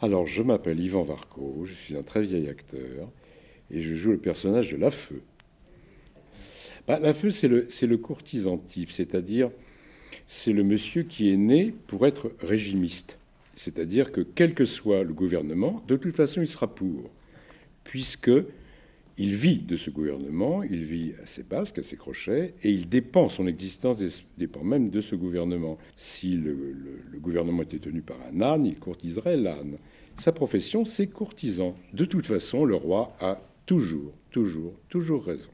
Alors, je m'appelle Yvan Varco, je suis un très vieil acteur et je joue le personnage de Lafeu. Lafeu, c'est le courtisan type, c'est-à-dire c'est le monsieur qui est né pour être régimiste. C'est-à-dire que quel que soit le gouvernement, de toute façon, il sera pour, puisque il vit de ce gouvernement, il vit à ses basques, à ses crochets, et il dépend, son existence dépend même de ce gouvernement. Si le gouvernement était tenu par un âne, il courtiserait l'âne. Sa profession, c'est courtisan. De toute façon, le roi a toujours raison.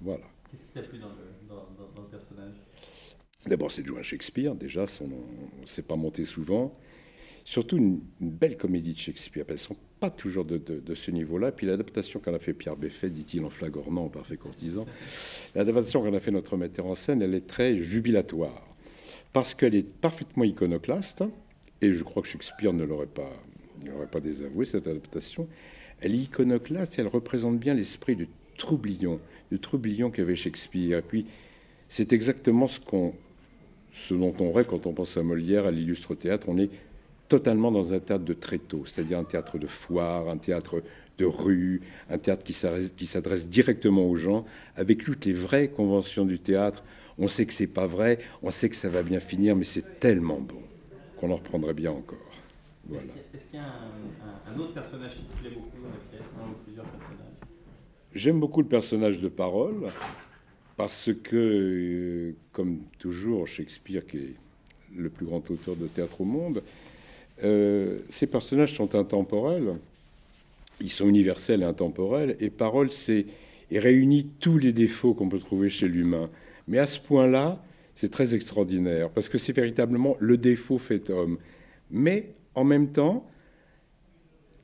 Voilà. Qu'est-ce qui t'a plu dans le personnage? D'abord, c'est de jouer à Shakespeare, déjà, on ne s'est pas monté souvent. Surtout une belle comédie de Shakespeare. Elles ne sont pas toujours de ce niveau-là. Puis l'adaptation qu'en a fait Pierre Beffet, dit-il en flagornant, en parfait courtisan, l'adaptation qu'en a fait notre metteur en scène, elle est très jubilatoire. Parce qu'elle est parfaitement iconoclaste, et je crois que Shakespeare ne l'aurait pas désavoué, cette adaptation. Elle est iconoclaste et elle représente bien l'esprit de Troublion qu'avait Shakespeare. Et puis, c'est exactement ce dont on rêve quand on pense à Molière, à l'illustre théâtre. On est totalement dans un théâtre de tréteau, c'est-à-dire un théâtre de foire, un théâtre de rue, un théâtre qui s'adresse directement aux gens, avec toutes les vraies conventions du théâtre. On sait que c'est pas vrai, on sait que ça va bien finir, mais c'est tellement bon qu'on en reprendrait bien encore. Voilà. Est-ce qu'il y a un autre personnage qui te plaît beaucoup dans la pièce, un ou plusieurs personnages? J'aime beaucoup le personnage de Parole, parce que, comme toujours, Shakespeare, qui est le plus grand auteur de théâtre au monde, ces personnages sont intemporels, ils sont universels et intemporels, et Parole, il réunit tous les défauts qu'on peut trouver chez l'humain. Mais à ce point-là, c'est très extraordinaire, parce que c'est véritablement le défaut fait homme. Mais en même temps,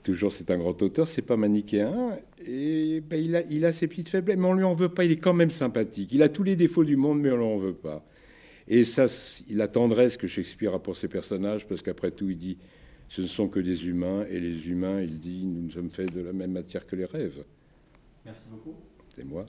toujours c'est un grand auteur, c'est pas manichéen, et ben, il a ses petites faiblesses, mais on lui en veut pas, il est quand même sympathique. Il a tous les défauts du monde, mais on lui en veut pas. Et ça, la tendresse que Shakespeare a pour ses personnages, parce qu'après tout, il dit, ce ne sont que des humains, et les humains, il dit, nous sommes faits de la même matière que les rêves. Merci beaucoup. C'est moi.